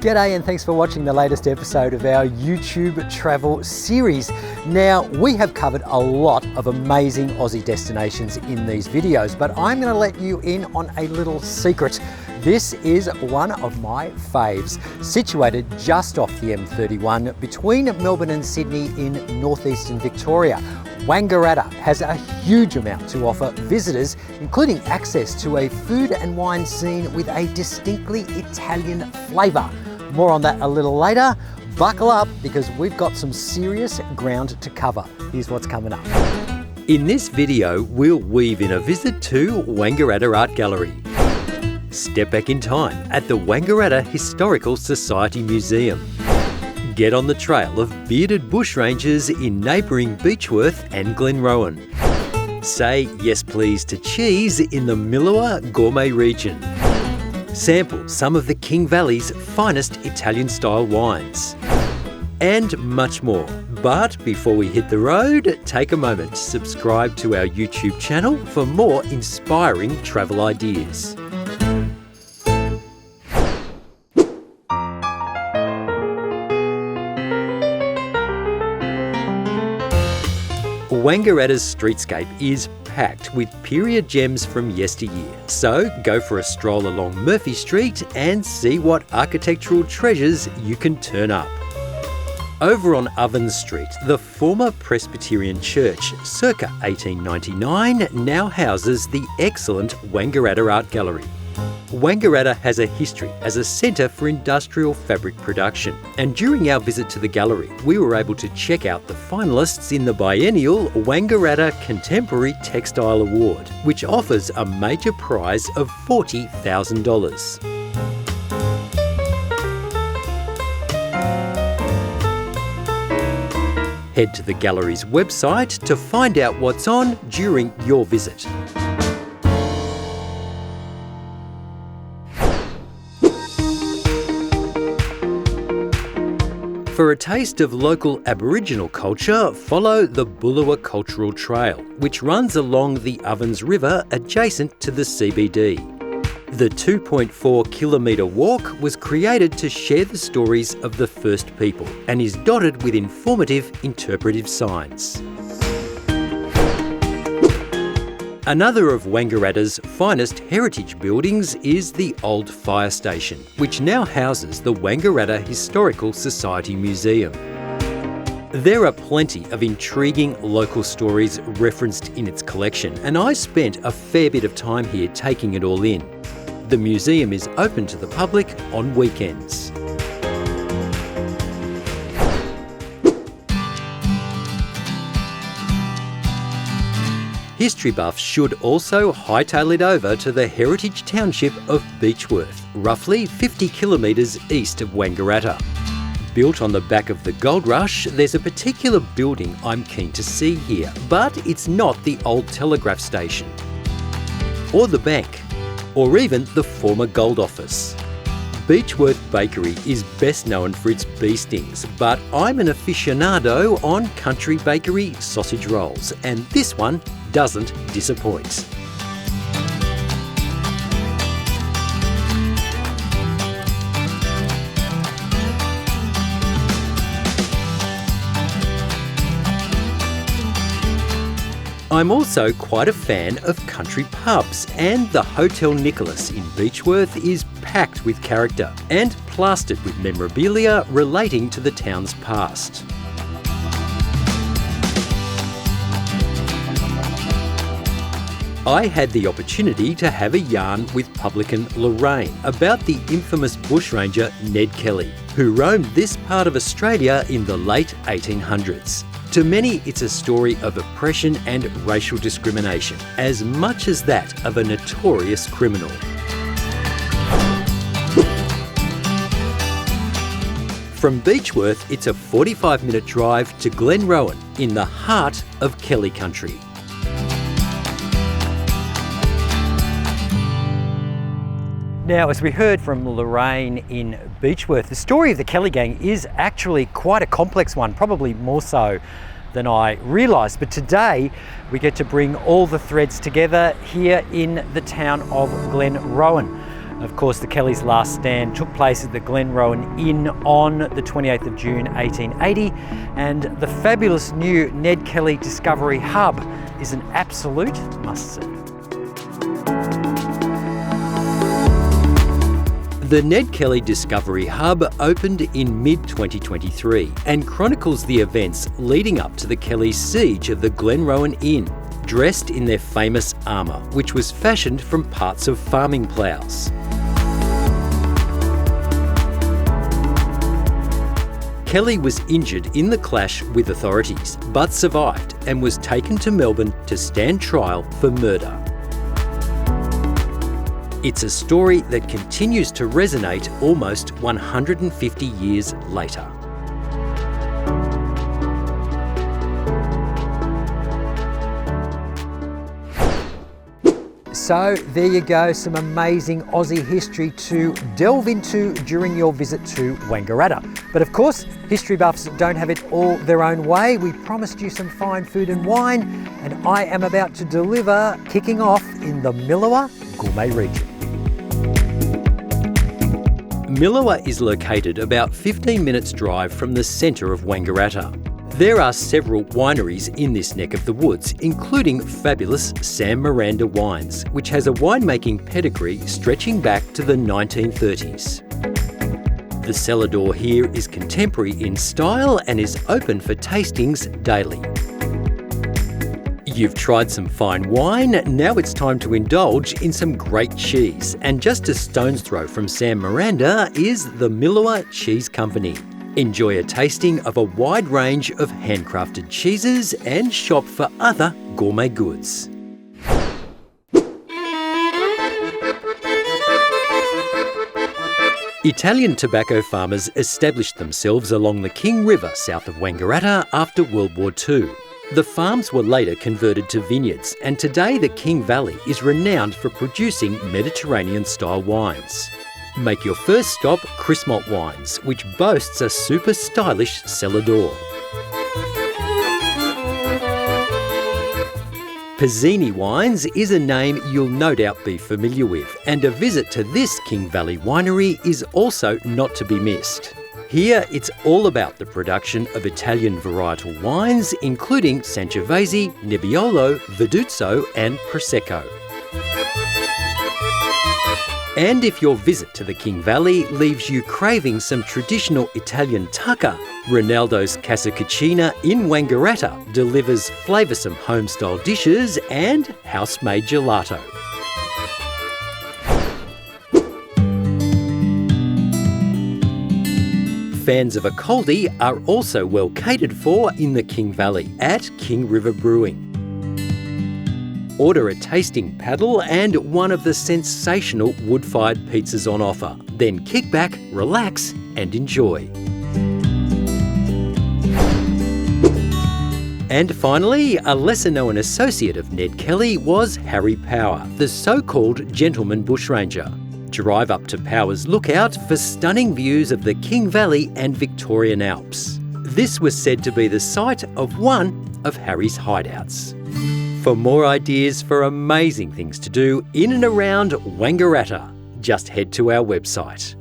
G'day and thanks for watching the latest episode of our YouTube travel series. Now, we have covered a lot of amazing Aussie destinations in these videos, but I'm going to let you in on a little secret. This is one of my faves, situated just off the M31 between Melbourne and Sydney in northeastern Victoria. Wangaratta has a huge amount to offer visitors, including access to a food and wine scene with a distinctly Italian flavour. More on that a little later. Buckle up because we've got some serious ground to cover. Here's what's coming up. In this video, we'll weave in a visit to Wangaratta Art Gallery. Step back in time at the Wangaratta Historical Society Museum. Get on the trail of bearded bushrangers in neighbouring Beechworth and Glenrowan. Say yes please to cheese in the Milawa Gourmet Region. Sample some of the King Valley's finest Italian-style wines. And much more. But before we hit the road, take a moment to subscribe to our YouTube channel for more inspiring travel ideas. Wangaratta's streetscape is packed with period gems from yesteryear. So go for a stroll along Murphy Street and see what architectural treasures you can turn up. Over on Ovens Street, the former Presbyterian church, circa 1899, now houses the excellent Wangaratta Art Gallery. Wangaratta has a history as a centre for industrial fabric production, and during our visit to the gallery we were able to check out the finalists in the biennial Wangaratta Contemporary Textile Award, which offers a major prize of $40,000. Head to the gallery's website to find out what's on during your visit. For a taste of local Aboriginal culture, follow the Bullawah Cultural Trail, which runs along the Ovens River adjacent to the CBD. The 2.4 kilometre walk was created to share the stories of the first people and is dotted with informative interpretive signs. Another of Wangaratta's finest heritage buildings is the old fire station, which now houses the Wangaratta Historical Society Museum. There are plenty of intriguing local stories referenced in its collection, and I spent a fair bit of time here taking it all in. The museum is open to the public on weekends. History buffs should also hightail it over to the heritage township of Beechworth, roughly 50 kilometres east of Wangaratta. Built on the back of the gold rush, there's a particular building I'm keen to see here, but it's not the old telegraph station, or the bank, or even the former gold office. Beechworth Bakery is best known for its bee stings, but I'm an aficionado on country bakery sausage rolls, and this one doesn't disappoint. I'm also quite a fan of country pubs, and the Hotel Nicholas in Beechworth is packed with character and plastered with memorabilia relating to the town's past. I had the opportunity to have a yarn with publican Lorraine about the infamous bushranger Ned Kelly, who roamed this part of Australia in the late 1800s. To many, it's a story of oppression and racial discrimination, as much as that of a notorious criminal. From Beechworth, it's a 45-minute drive to Glenrowan, in the heart of Kelly country. Now, as we heard from Lorraine in Beechworth, the story of the Kelly gang is actually quite a complex one, probably more so than I realised. But today we get to bring all the threads together here in the town of Glenrowan. Of course, the Kellys' last stand took place at the Glenrowan Inn on the 28th of June 1880, and the fabulous new Ned Kelly Discovery Hub is an absolute must-see. The Ned Kelly Discovery Hub opened in mid-2023 and chronicles the events leading up to the Kellys' siege of the Glenrowan Inn, dressed in their famous armour, which was fashioned from parts of farming ploughs. Kelly was injured in the clash with authorities, but survived and was taken to Melbourne to stand trial for murder. It's a story that continues to resonate almost 150 years later. So there you go, some amazing Aussie history to delve into during your visit to Wangaratta. But of course, history buffs don't have it all their own way. We promised you some fine food and wine, and I am about to deliver, kicking off in the Milawa Gourmet Region. Millawa is located about 15 minutes drive from the centre of Wangaratta. There are several wineries in this neck of the woods, including fabulous Sam Miranda Wines, which has a winemaking pedigree stretching back to the 1930s. The cellar door here is contemporary in style and is open for tastings daily. You've tried some fine wine, now it's time to indulge in some great cheese. And just a stone's throw from Sam Miranda is the Milawa Cheese Company. Enjoy a tasting of a wide range of handcrafted cheeses and shop for other gourmet goods. Italian tobacco farmers established themselves along the King River south of Wangaratta after World War II. The farms were later converted to vineyards, and today the King Valley is renowned for producing Mediterranean-style wines. Make your first stop Chrismont Wines, which boasts a super stylish cellar door. Pizzini Wines is a name you'll no doubt be familiar with, and a visit to this King Valley winery is also not to be missed. Here, it's all about the production of Italian varietal wines, including Sangiovese, Nebbiolo, Verduzzo and Prosecco. And if your visit to the King Valley leaves you craving some traditional Italian tucker, Rinaldos Casa Cucina in Wangaratta delivers flavoursome home-style dishes and house-made gelato. Fans of a coldie are also well catered for in the King Valley at King River Brewing. Order a tasting paddle and one of the sensational wood-fired pizzas on offer. Then kick back, relax and enjoy. And finally, a lesser-known associate of Ned Kelly was Harry Power, the so-called gentleman bushranger. Drive up to Power's Lookout for stunning views of the King Valley and Victorian Alps. This was said to be the site of one of Harry's hideouts. For more ideas for amazing things to do in and around Wangaratta, just head to our website.